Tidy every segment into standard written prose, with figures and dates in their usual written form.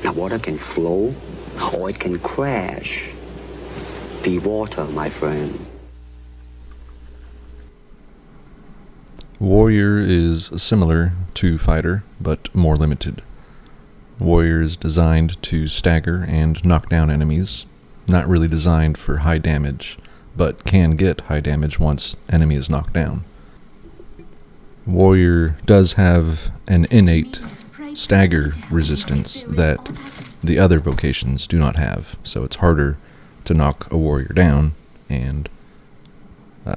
Now water can flow or it can crash. Be water, my friend. Warrior is similar to Fighter, but more limited. Warrior is designed to stagger and knock down enemies, not really designed for high damage, but can get high damage once enemy is knocked down. Warrior does have an innate stagger resistance that the other vocations do not have, so it's harder to knock a warrior down and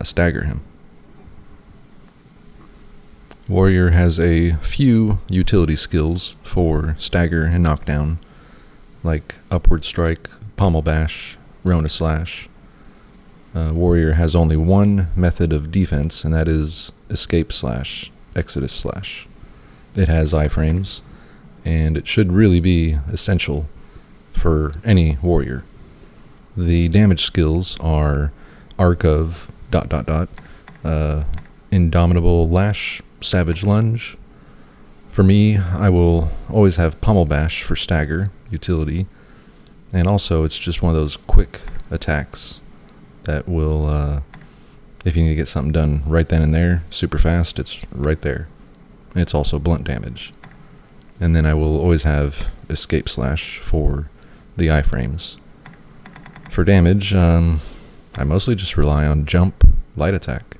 stagger him. Warrior has a few utility skills for stagger and knockdown, like Upward Strike, Pommel Bash, Rona Slash. Warrior has only one method of defense, and that is Escape Slash, Exodus Slash. It has iframes, and it should really be essential for any warrior. The damage skills are Arc of ... Indomitable Lash, Savage Lunge. For me, I will always have Pommel Bash for stagger utility, and also it's just one of those quick attacks that will, if you need to get something done right then and there, super fast, it's right there. And it's also blunt damage. And then I will always have Escape Slash for the iframes. For damage, I mostly just rely on Jump, Light Attack.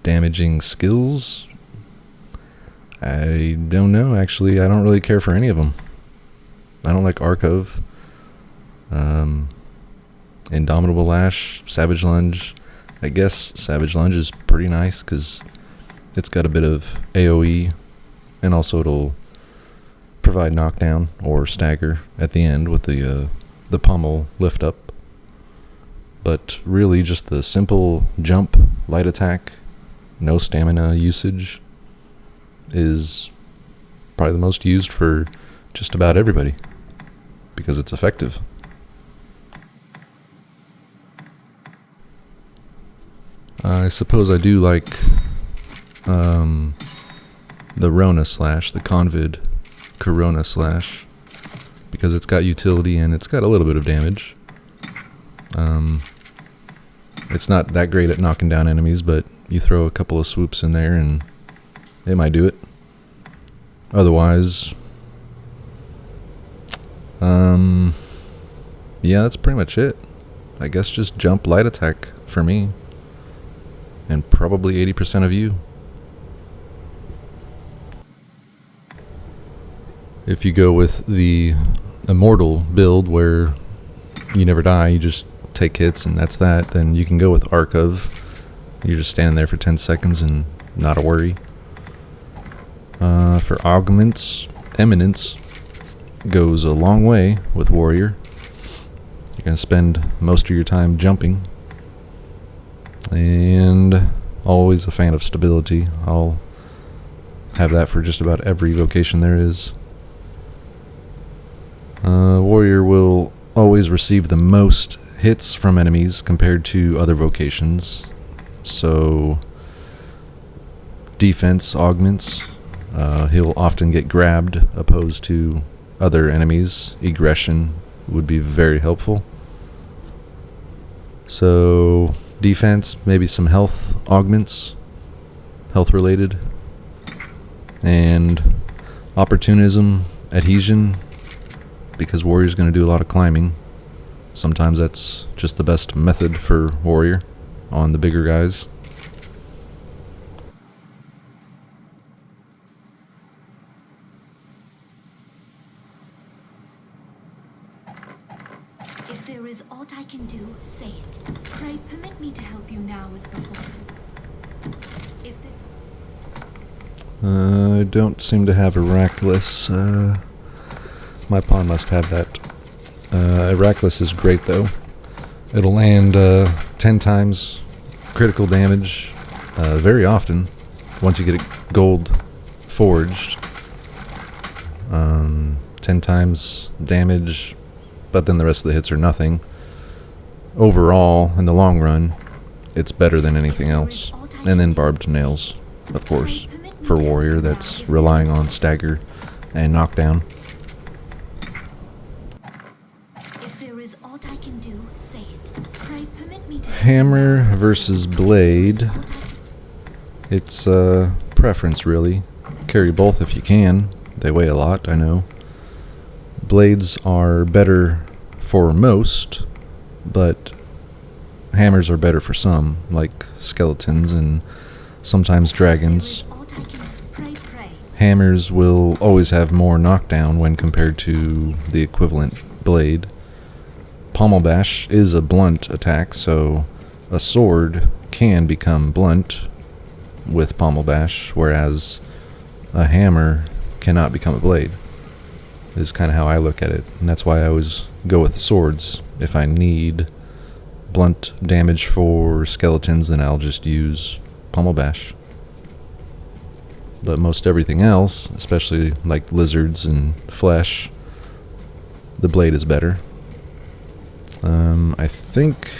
Damaging skills, I don't know, actually. I don't really care for any of them. I don't like Arc of, Indomitable Lash, Savage Lunge. I guess Savage Lunge is pretty nice because it's got a bit of AoE, and also it'll provide knockdown or stagger at the end with the pommel lift up. But really just the simple jump, light attack, no stamina usage is probably the most used for just about everybody because it's effective. I suppose I do like the Rona Slash, the Convid Corona Slash, because it's got utility and it's got a little bit of damage. It's not that great at knocking down enemies, but you throw a couple of swoops in there and it might do it. Otherwise, yeah, that's pretty much it. I guess just jump, light attack for me. And probably 80% of you. If you go with the Immortal build where you never die, you just take hits and that's that, then you can go with Arc of. You're just standing there for 10 seconds and not a worry. For augments, Eminence goes a long way with Warrior. You're going to spend most of your time jumping. And always a fan of stability. I'll have that for just about every vocation there is. Warrior will always receive the most hits from enemies compared to other vocations. So, defense augments. He'll often get grabbed opposed to other enemies. Aggression would be very helpful. So, defense, maybe some health augments, health related, and opportunism, adhesion, because Warrior's going to do a lot of climbing. Sometimes that's just the best method for Warrior on the bigger guys. If there is aught I can do, say it. Pray permit me to help you now as before. If I don't seem to have a Reckless. My pawn must have that. Reckless is great though. It'll land 10 times critical damage very often once you get it gold forged. 10 times damage, but then the rest of the hits are nothing. Overall, in the long run, it's better than anything else. And then Barbed Nails, of course, for Warrior that's relying on stagger and knockdown. Hammer versus blade. It's preference, really. Carry both if you can. They weigh a lot, I know. Blades are better for most, but hammers are better for some, like skeletons and sometimes dragons. Hammers will always have more knockdown when compared to the equivalent blade. Pommel Bash is a blunt attack, so a sword can become blunt with Pommel Bash, whereas a hammer cannot become a blade. Is kind of how I look at it, and that's why I always go with the swords. If I need blunt damage for skeletons, then I'll just use Pommel Bash. But most everything else, especially like lizards and flesh, the blade is better. I think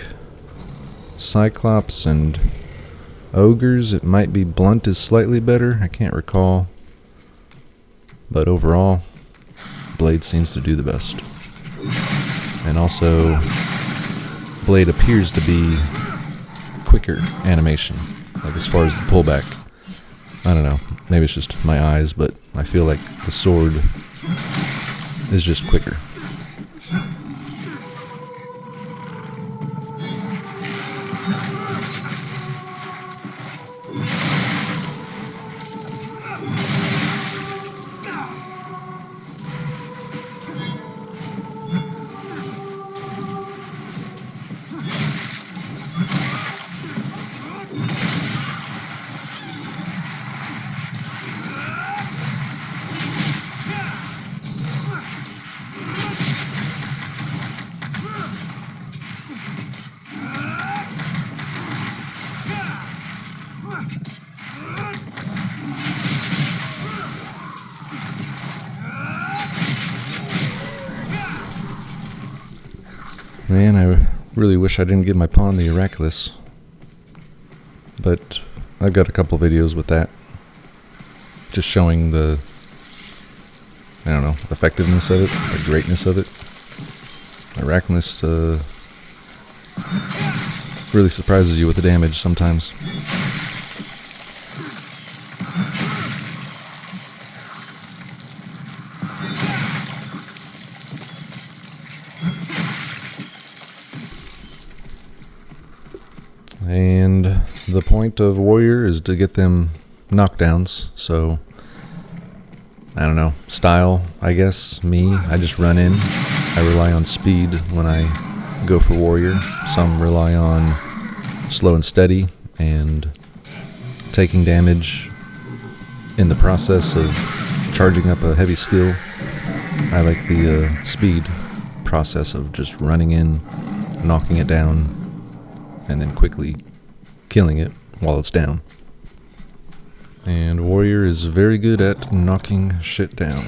Cyclops and ogres, it might be blunt is slightly better. I can't recall. But overall, blade seems to do the best. And also, blade appears to be quicker animation, like as far as the pullback. I don't know, maybe it's just my eyes, but I feel like the sword is just quicker. Man, I really wish I didn't get my pawn the Oraculus. But I've got a couple videos with that. Just showing the, I don't know, effectiveness of it, the greatness of it. Oraculus really surprises you with the damage sometimes. And the point of warrior is to get them knockdowns, so I don't know, style, I guess. Me, I just run in. I rely on speed when I go for warrior. Some rely on slow and steady and taking damage in the process of charging up a heavy skill. I like the speed process of just running in, knocking it down, and then quickly killing it while it's down. And warrior is very good at knocking shit down.